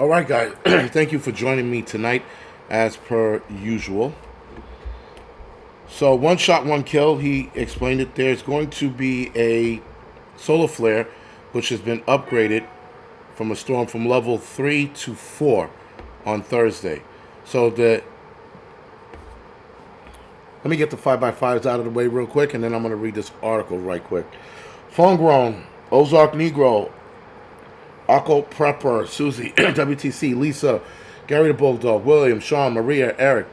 All right, guys. Thank you for joining me tonight, as per usual. So, one shot, one kill. He explained it. There's going to be a solar flare, which has been upgraded from a storm from level 3 to 4 on Thursday. So, let me get the 5x5s out of the way real quick, and then I'm going to read this article right quick. Homegrown, Ozark Negro, Akko Prepper, Susie, WTC, Lisa, Gary the Bulldog, William, Sean, Maria, Eric,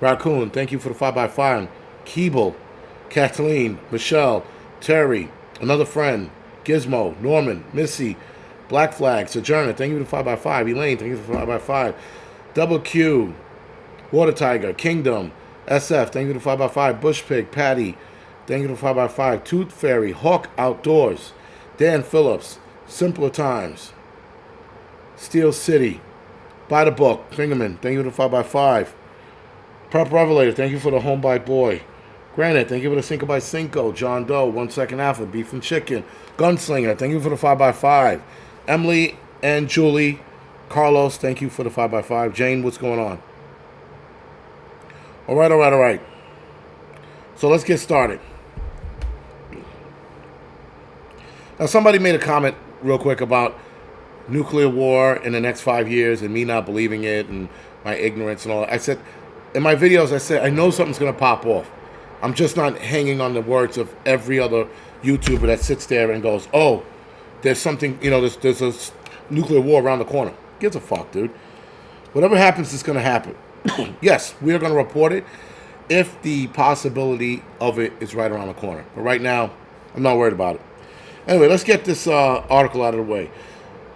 Raccoon, thank you for the 5x5. Keeble, Kathleen, Michelle, Terry, another friend, Gizmo, Norman, Missy, Black Flag, Sojourner, thank you for the 5x5. Elaine, thank you for the 5x5. Double Q, Water Tiger, Kingdom, SF, thank you for the 5x5. Bush Pig, Patty, thank you for the 5x5. Tooth Fairy, Hawk Outdoors, Dan Phillips, Simpler Times, Steel City, By the Book, Fingerman, thank you for the 5x5. Prep Revelator, thank you for the Home by Boy. Granite, thank you for the Cinco by Cinco. John Doe, 1 Second Alpha, Beef and Chicken. Gunslinger, thank you for the 5x5. Emily and Julie, Carlos, thank you for the 5x5. Jane, what's going on? All right. So let's get started. Now, somebody made a comment real quick about nuclear war in the next 5 years and me not believing it and my ignorance and all that. I said, in my videos, I know something's going to pop off. I'm just not hanging on the words of every other YouTuber that sits there and goes, oh, there's something, there's a nuclear war around the corner. Gives a fuck, dude. Whatever happens is going to happen. Yes, we are going to report it if the possibility of it is right around the corner. But right now, I'm not worried about it. Anyway, let's get this article out of the way.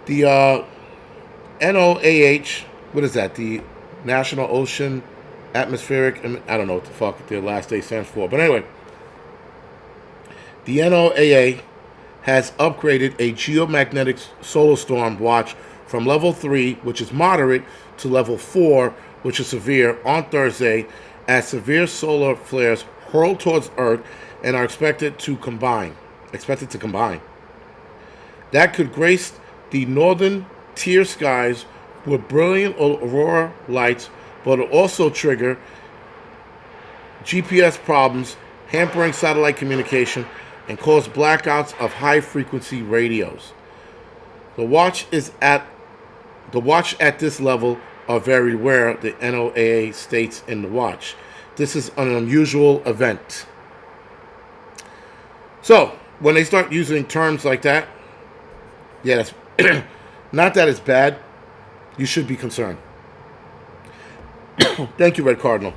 The NOAH, what is that? The National Ocean Atmospheric, I don't know what the fuck their last day stands for. But anyway, the NOAA has upgraded a geomagnetic solar storm watch from level 3, which is moderate, to level 4, which is severe, on Thursday, as severe solar flares hurl towards Earth and are expected to combine. That could grace the northern tier skies with brilliant aurora lights, but will also trigger GPS problems, hampering satellite communication, and cause blackouts of high-frequency radios. The watch at this level are very rare, the NOAA states in the watch. This is an unusual event. So, when they start using terms like that, yeah, that's not that it's bad. You should be concerned. Thank you, Red Cardinal.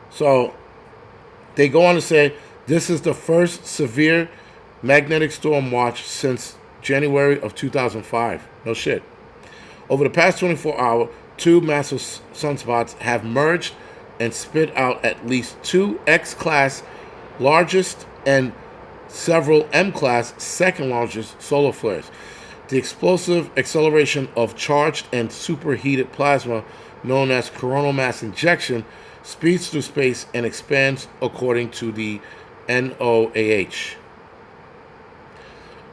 So, they go on to say, this is the first severe magnetic storm watch since January of 2005. No shit. Over the past 24 hours, 2 massive sunspots have merged and spit out at least 2 X-class largest and several M-class second largest solar flares. The explosive acceleration of charged and superheated plasma, known as coronal mass injection, speeds through space and expands according to the NOAH.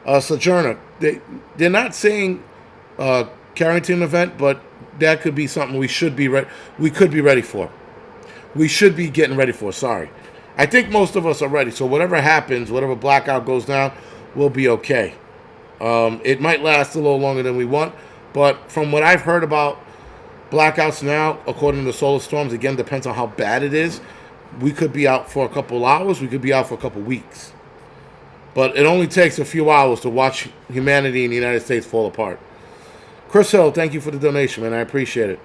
Sojourner, they're not saying Carrington event, but that could be something we could be ready for. We should be getting ready for, sorry. I think most of us are ready, so whatever happens, whatever blackout goes down, we'll be okay. It might last a little longer than we want, but from what I've heard about blackouts now, according to solar storms, again, depends on how bad it is. We could be out for a couple hours, we could be out for a couple weeks. But it only takes a few hours to watch humanity in the United States fall apart. Chris Hill, thank you for the donation, man. I appreciate it.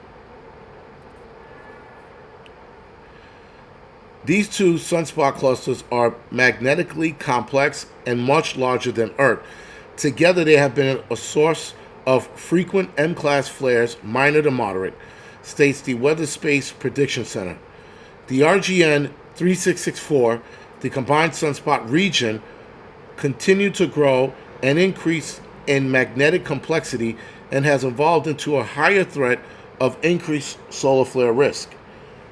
These 2 sunspot clusters are magnetically complex and much larger than Earth. Together, they have been a source of frequent M-class flares, minor to moderate, states the Weather Space Prediction Center. The RGN 3664, the combined sunspot region, continued to grow and increase in magnetic complexity and has evolved into a higher threat of increased solar flare risk.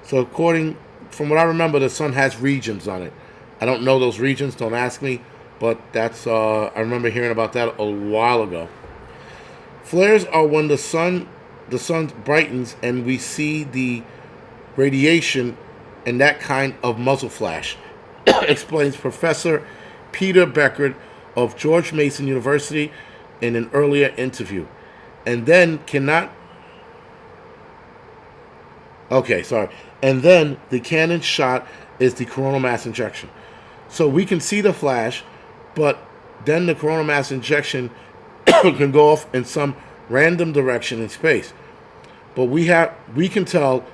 So from what I remember, the sun has regions on it. I don't know those regions, don't ask me, but that's I remember hearing about that a while ago. Flares are when the sun brightens and we see the radiation and that kind of muzzle flash, explains Professor Peter Beckert of George Mason University in an earlier interview. And then cannot. Okay, sorry. And then the cannon shot is the coronal mass injection. So we can see the flash, but then the coronal mass injection can go off in some random direction in space. But we can tell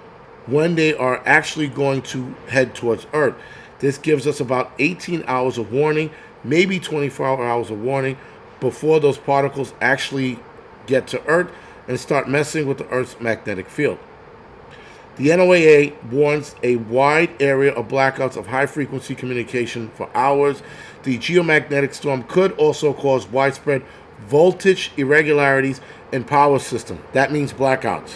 when they are actually going to head towards Earth. This gives us about 18 hours of warning, maybe 24 hours of warning, before those particles actually get to Earth and start messing with the Earth's magnetic field. The NOAA warns a wide area of blackouts of high-frequency communication for hours. The geomagnetic storm could also cause widespread voltage irregularities in power system. That means blackouts,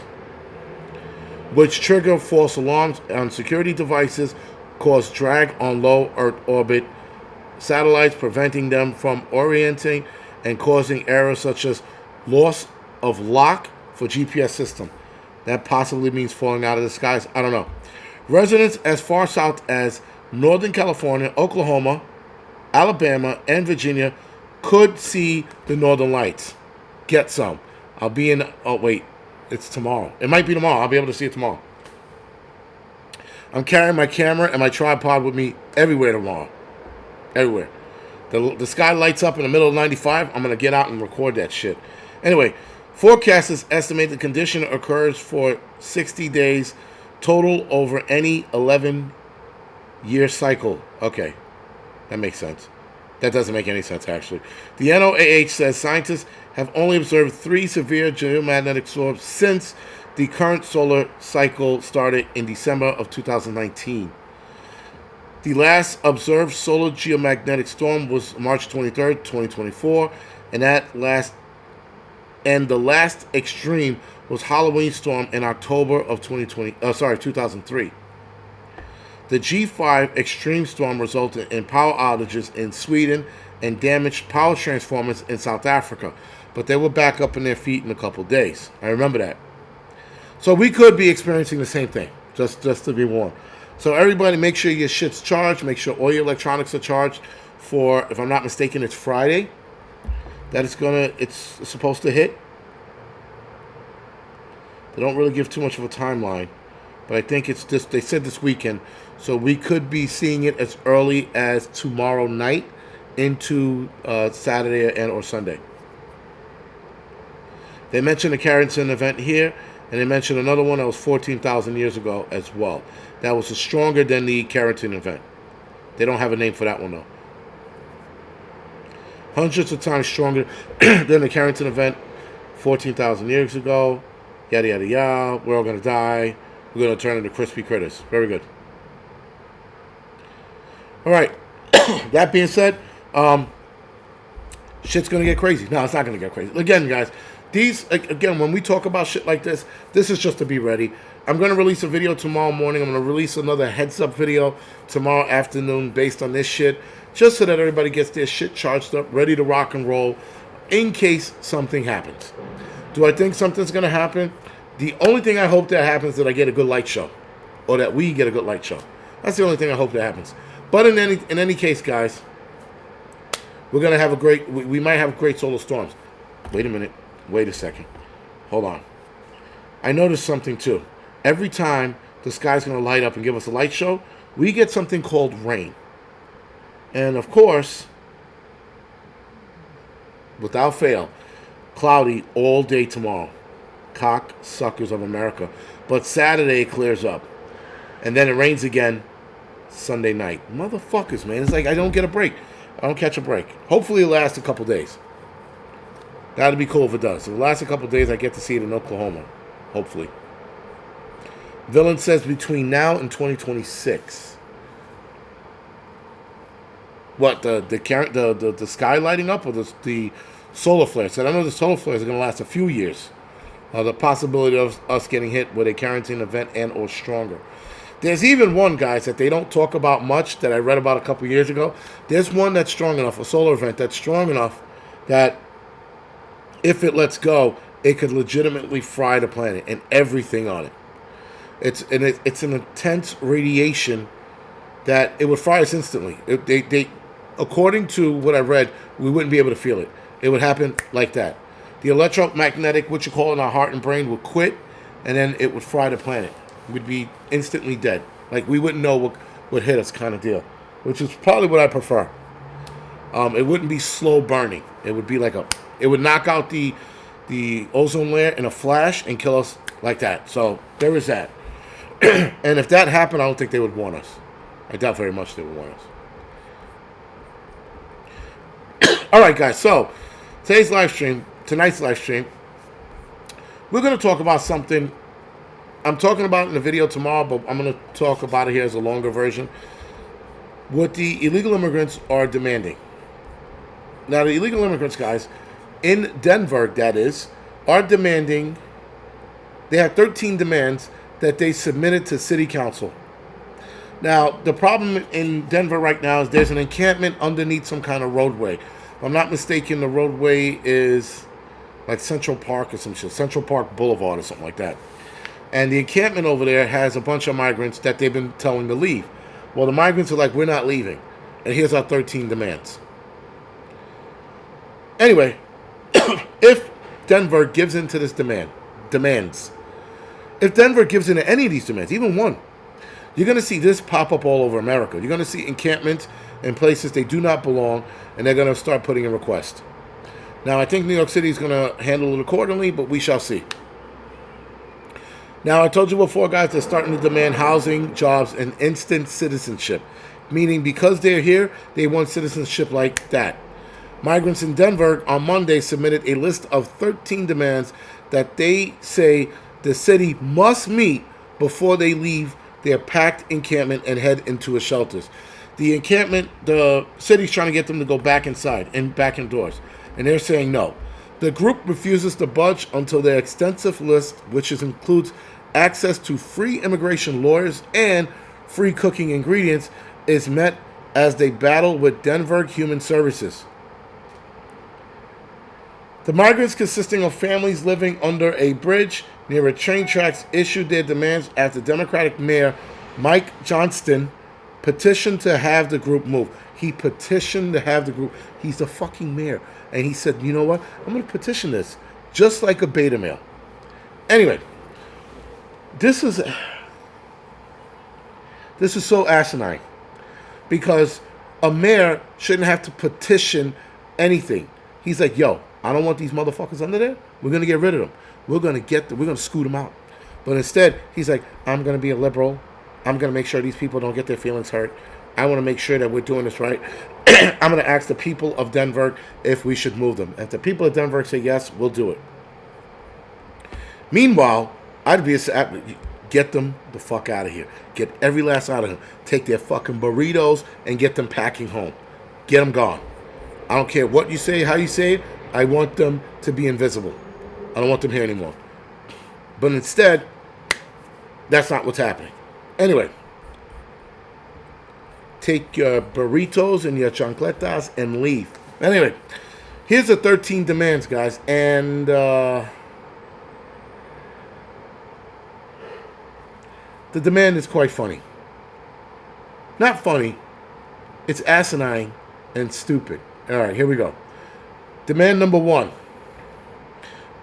which trigger false alarms on security devices, cause drag on low Earth orbit satellites, preventing them from orienting and causing errors such as loss of lock for GPS system. That possibly means falling out of the skies. I don't know. Residents as far south as Northern California, Oklahoma, Alabama, and Virginia could see the Northern Lights. Get some. I'll be in. Oh, wait. It's tomorrow. It might be tomorrow. I'll be able to see it tomorrow. I'm carrying my camera and my tripod with me everywhere tomorrow. Everywhere. The sky lights up in the middle of 95. I'm going to get out and record that shit. Anyway, forecasters estimate the condition occurs for 60 days total over any 11-year cycle. Okay, that makes sense. That doesn't make any sense, actually. The NOAA says scientists have only observed 3 severe geomagnetic storms since the current solar cycle started in December of 2019. The last observed solar geomagnetic storm was March 23rd, 2024, and the last extreme was Halloween storm in October of 2003. The G5 extreme storm resulted in power outages in Sweden and damaged power transformers in South Africa, but they were back up on their feet in a couple days. I remember that. So we could be experiencing the same thing, just to be warned. So everybody, make sure your shit's charged. Make sure all your electronics are charged for, if I'm not mistaken, it's Friday that it's supposed to hit. They don't really give too much of a timeline, but I think it's this. They said this weekend, so we could be seeing it as early as tomorrow night into Saturday and or Sunday. They mentioned the Carrington event here, and they mentioned another one that was 14,000 years ago as well. That was stronger than the Carrington event. They don't have a name for that one, though. Hundreds of times stronger than the Carrington event 14,000 years ago. Yada, yada, yada. We're all going to die. We're going to turn into crispy critters. Very good. All right. That being said, shit's going to get crazy. No, it's not going to get crazy. Again, guys, when we talk about shit like this is just to be ready. I'm going to release a video tomorrow morning. I'm going to release another heads-up video tomorrow afternoon based on this shit, just so that everybody gets their shit charged up, ready to rock and roll, in case something happens. Do I think something's going to happen? The only thing I hope that happens is that I get a good light show, or that we get a good light show. That's the only thing I hope that happens. But in any case, guys, we're going to have we might have great solar storms. Wait a minute. Wait a second. Hold on. I noticed something, too. Every time the sky's going to light up and give us a light show, we get something called rain. And, of course, without fail, cloudy all day tomorrow. Cocksuckers of America. But Saturday it clears up. And then it rains again Sunday night. Motherfuckers, man. It's like I don't get a break. I don't catch a break. Hopefully it lasts a couple days. That'd be cool if it does. If it lasts a couple days, I get to see it in Oklahoma. Hopefully. Villain says between now and 2026. What, the sky lighting up, or the solar flares? And I know the solar flares are going to last a few years. The possibility of us getting hit with a Carrington event and or stronger. There's even one, guys, that they don't talk about much that I read about a couple years ago. There's one that's strong enough, a solar event that's strong enough that if it lets go, it could legitimately fry the planet and everything on it. It's an intense radiation that it would fry us instantly. They, according to what I read, we wouldn't be able to feel it. It would happen like that. The electromagnetic, what you call in our heart and brain, would quit, and then it would fry the planet. We'd be instantly dead. Like, we wouldn't know what would hit us, kind of deal. Which is probably what I prefer. It wouldn't be slow burning. It would be like it would knock out the ozone layer in a flash and kill us like that. So there is that. And if that happened, I don't think they would warn us. I doubt very much they would warn us. All right, guys. So tonight's live stream, we're going to talk about something. I'm talking about it in the video tomorrow, but I'm going to talk about it here as a longer version. What the illegal immigrants are demanding. Now, the illegal immigrants, guys, in Denver, that is, are demanding, they have 13 demands that they submitted to city council. Now, the problem in Denver right now is there's an encampment underneath some kind of roadway. If I'm not mistaken, the roadway is like Central Park or some shit, Central Park Boulevard or something like that. And the encampment over there has a bunch of migrants that they've been telling to leave. Well, the migrants are like, we're not leaving. And here's our 13 demands. Anyway, if Denver gives in to this demands, if Denver gives in to any of these demands, even one, you're going to see this pop up all over America. You're going to see encampments in places they do not belong, and they're going to start putting in requests. Now, I think New York City is going to handle it accordingly, but we shall see. Now, I told you before, guys, they're starting to demand housing, jobs, and instant citizenship. Meaning, because they're here, they want citizenship like that. Migrants in Denver on Monday submitted a list of 13 demands that they say the city must meet before they leave their packed encampment and head into its shelters. The encampment, the city's trying to get them to go back inside and back indoors. And they're saying no. The group refuses to budge until their extensive list, which includes access to free immigration lawyers and free cooking ingredients, is met as they battle with Denver Human Services. The migrants, consisting of families living under a bridge near a train tracks, issued their demands after Democratic Mayor Mike Johnston petitioned to have the group move. He petitioned to have the group. He's the fucking mayor. And he said, you know what? I'm going to petition this. Just like a beta male. Anyway. This is so asinine. Because a mayor shouldn't have to petition anything. He's like, yo, I don't want these motherfuckers under there. We're going to get rid of them. We're going to scoot them out. But instead, he's like, I'm going to be a liberal. I'm going to make sure these people don't get their feelings hurt. I want to make sure that we're doing this right. I'm going to ask the people of Denver if we should move them. If the people of Denver say yes, we'll do it. Meanwhile, I'd be get them the fuck out of here. Get every last out of them. Take their fucking burritos and get them packing home. Get them gone. I don't care what you say, how you say it. I want them to be invisible. I don't want them here anymore. But instead, that's not what's happening. Anyway, take your burritos and your chancletas and leave. Anyway, here's the 13 demands, guys. And the demand is quite funny. Not funny. It's asinine and stupid. All right, here we go. Demand number 1.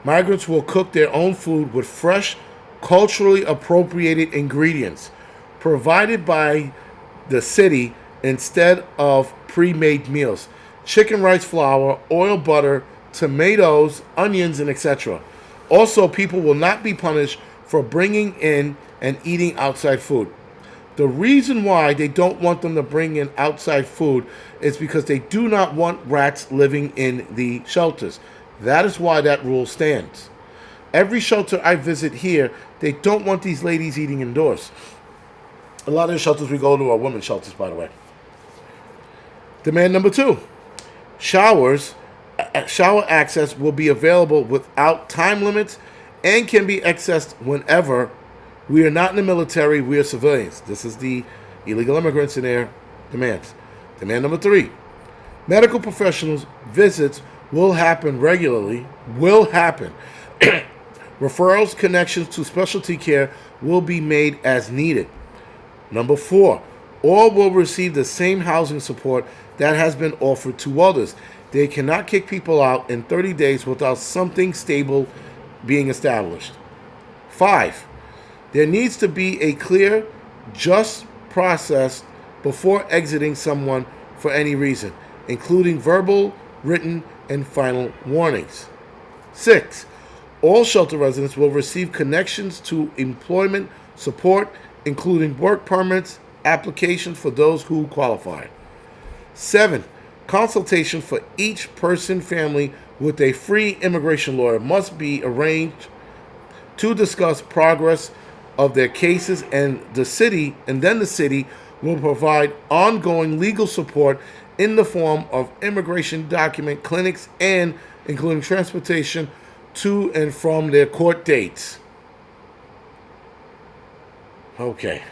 Migrants will cook their own food with fresh, culturally appropriated ingredients provided by the city instead of pre-made meals. Chicken, rice, flour, oil, butter, tomatoes, onions, and etc. Also, people will not be punished for bringing in and eating outside food. The reason why they don't want them to bring in outside food is because they do not want rats living in the shelters. That is why that rule stands. Every shelter I visit here, they don't want these ladies eating indoors. A lot of the shelters we go to are women's shelters, by the way. Demand number 2. Shower access will be available without time limits and can be accessed whenever. We are not in the military, we are civilians. This is the illegal immigrants in their demands. Demand number 3. Medical professionals' visits will happen regularly. Will happen. Referrals, connections to specialty care will be made as needed. Number 4, all will receive the same housing support that has been offered to others. They cannot kick people out in 30 days without something stable being established. 5, there needs to be a clear, just process before exiting someone for any reason, including verbal, written, and final warnings. 6, all shelter residents will receive connections to employment support, including work permits, applications for those who qualify. 7, consultation for each person family with a free immigration lawyer must be arranged to discuss progress of their cases, and the city will provide ongoing legal support in the form of immigration document clinics and including transportation to and from their court dates. Okay.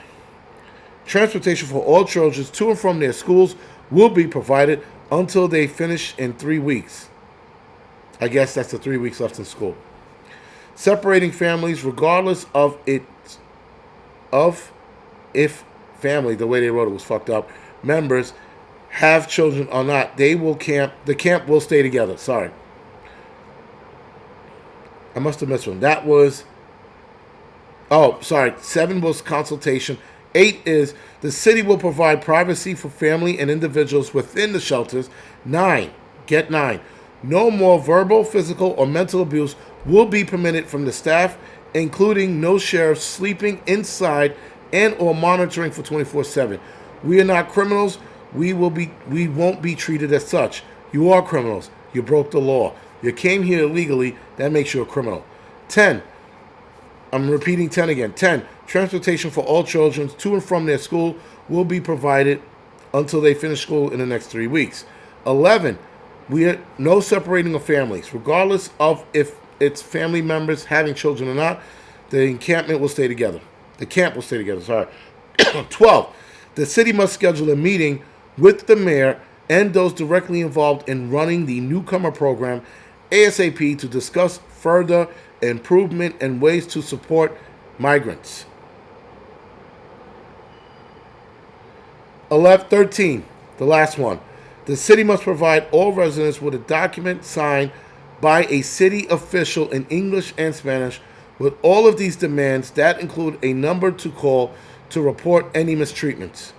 Transportation for all children to and from their schools will be provided until they finish in 3 weeks. I guess that's the 3 weeks left in school. Separating families, regardless of if family, the way they wrote it was fucked up, members have children or not, the camp will stay together. Sorry. I must have missed one. That was, 7 was consultation. 8 is the city will provide privacy for family and individuals within the shelters. 9, get 9. No more verbal, physical, or mental abuse will be permitted from the staff, including no sheriff sleeping inside and or monitoring for 24/7. We are not criminals. We won't be treated as such. You are criminals. You broke the law. You came here illegally. That makes you a criminal. 10. I'm repeating 10 again. 10. Transportation for all children to and from their school will be provided until they finish school in the next 3 weeks. 11. No separating of families, regardless of if it's family members having children or not. The encampment will stay together. The camp will stay together. Sorry. 12. The city must schedule a meeting with the mayor and those directly involved in running the newcomer program ASAP to discuss further improvement and ways to support migrants. 13, the last one. The city must provide all residents with a document signed by a city official in English and Spanish with all of these demands that include a number to call to report any mistreatments.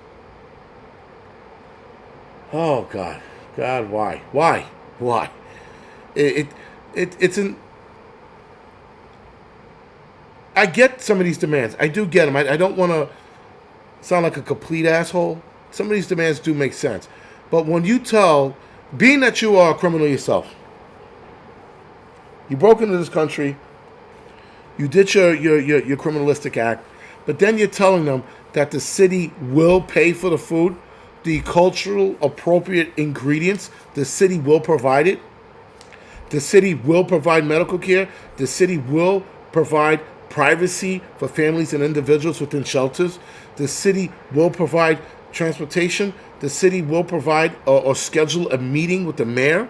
Oh, God. God, why? Why? It's an... I get some of these demands. I do get them. I don't want to sound like a complete asshole. Some of these demands do make sense. But when you being that you are a criminal yourself, you broke into this country, you did your criminalistic act, but then you're telling them that the city will pay for the food, the cultural appropriate ingredients, the city will provide it. The city will provide medical care. The city will provide privacy for families and individuals within shelters. The city will provide transportation. The city will provide or schedule a meeting with the mayor.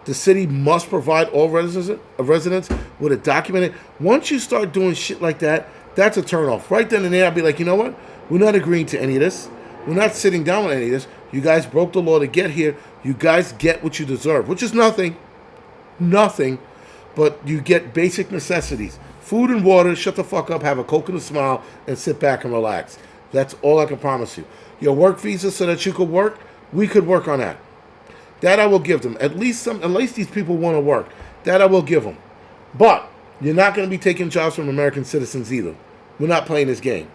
The city must provide all residents with a documented. Once you start doing shit like that, that's a turnoff. Right then and there, I'll be like, you know what? We're not agreeing to any of this. We're not sitting down with any of this. You guys broke the law to get here. You guys get what you deserve, which is nothing. Nothing. But you get basic necessities. Food and water, shut the fuck up, have a Coke and a smile, and sit back and relax. That's all I can promise you. Your work visa so that you could work, we could work on that. That I will give them. At least these people want to work. That I will give them. But you're not going to be taking jobs from American citizens either. We're not playing this game.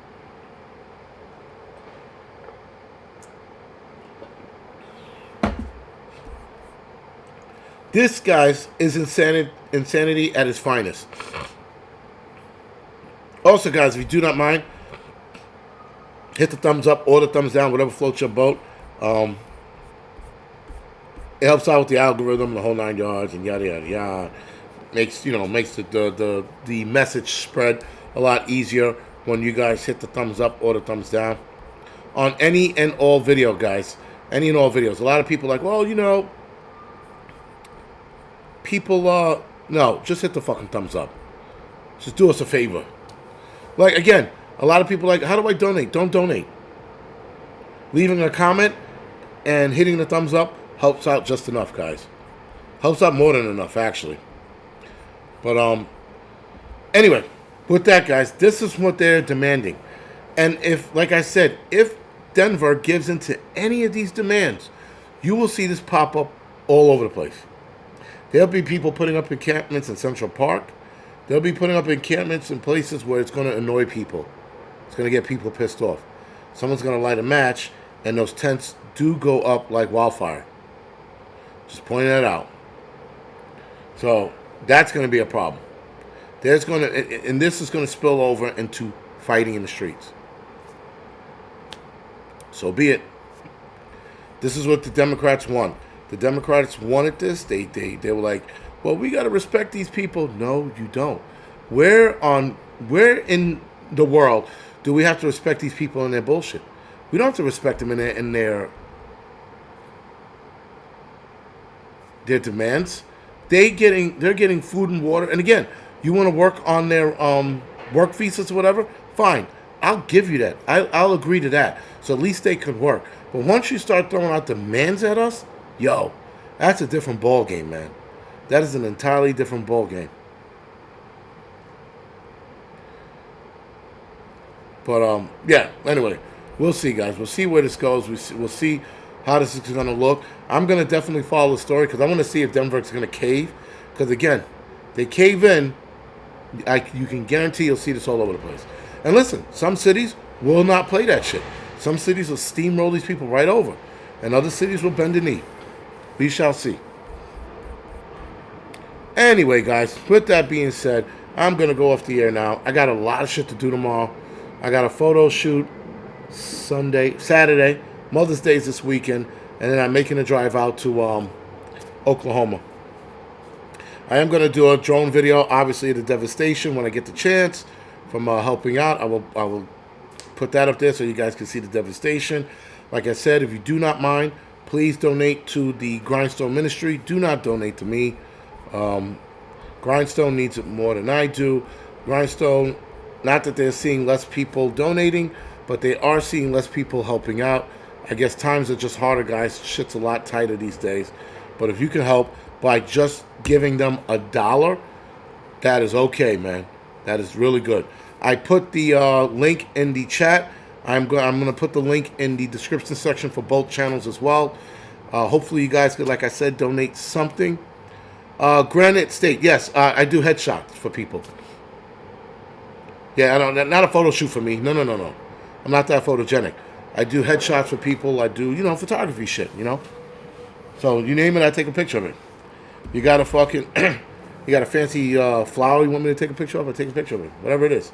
This, guys, is insanity at its finest. Also, guys, if you do not mind, hit the thumbs up or the thumbs down, whatever floats your boat. It helps out with the algorithm, the whole 9 yards, and yada yada yada. Makes the message spread a lot easier when you guys hit the thumbs up or the thumbs down on any and all video, guys. Any and all videos. A lot of people are like, well, people, no, just hit the fucking thumbs up. Just do us a favor. Like, again, a lot of people are like, how do I donate? Don't donate. Leaving a comment and hitting the thumbs up helps out just enough, guys. Helps out more than enough, actually. But, anyway, with that, guys, this is what they're demanding. And if, like I said, if Denver gives into any of these demands, you will see this pop up all over the place. There'll be people putting up encampments in Central Park. They'll be putting up encampments in places where it's going to annoy people. It's going to get people pissed off. Someone's going to light a match, and those tents do go up like wildfire. Just pointing that out. So that's going to be a problem. There's going to, and this is going to spill over into fighting in the streets. So be it. This is what the Democrats want. The Democrats wanted this. They were like, well, we got to respect these people. No, you don't. Where in the world do we have to respect these people and their bullshit? We don't have to respect them in their demands. They're getting food and water. And again, you want to work on their work visas or whatever? Fine. I'll give you that. I'll agree to that. So at least they could work. But once you start throwing out demands at us, yo, that's a different ball game, man. That is an entirely different ball game. But yeah. Anyway, we'll see, guys. We'll see where this goes. We'll see how this is going to look. I'm going to definitely follow the story because I want to see if Denver's going to cave. Because again, they cave in. You can guarantee you'll see this all over the place. And listen, some cities will not play that shit. Some cities will steamroll these people right over. And other cities will bend the knee. We shall see. Anyway, guys, with that being said, I'm going to go off the air now. I got a lot of shit to do tomorrow. I got a photo shoot Saturday. Mother's Day is this weekend. And then I'm making a drive out to Oklahoma. I am going to do a drone video, obviously, of the devastation when I get the chance from helping out. I will put that up there so you guys can see the devastation. Like I said, if you do not mind, please donate to the Grindstone Ministry. Do not donate to me. Grindstone needs it more than I do. Grindstone, not that they're seeing less people donating, but they are seeing less people helping out. I guess times are just harder, guys. Shit's a lot tighter these days. But if you can help by just giving them $1, that is okay, man. That is really good. I put the link in the chat. I'm going to put the link in the description section for both channels as well. Hopefully you guys could, like I said, donate something. Granite State, yes, I do headshots for people. Yeah, I don't, not a photo shoot for me. No. I'm not that photogenic. I do headshots for people. I do, photography shit, So you name it, I take a picture of it. You got a fucking, you got a fancy flower you want me to take a picture of? I take a picture of it. Whatever it is.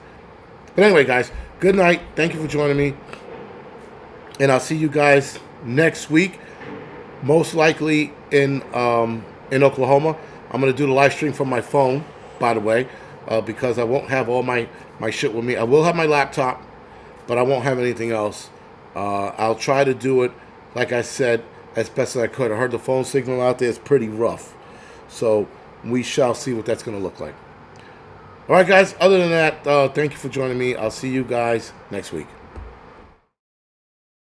But anyway, guys, good night. Thank you for joining me. And I'll see you guys next week. Most likely in Oklahoma. I'm going to do the live stream from my phone, by the way, because I won't have all my shit with me. I will have my laptop, but I won't have anything else. I'll try to do it, like I said, as best as I could. I heard the phone signal out there is pretty rough. So we shall see what that's going to look like. All right, guys, other than that, thank you for joining me. I'll see you guys next week.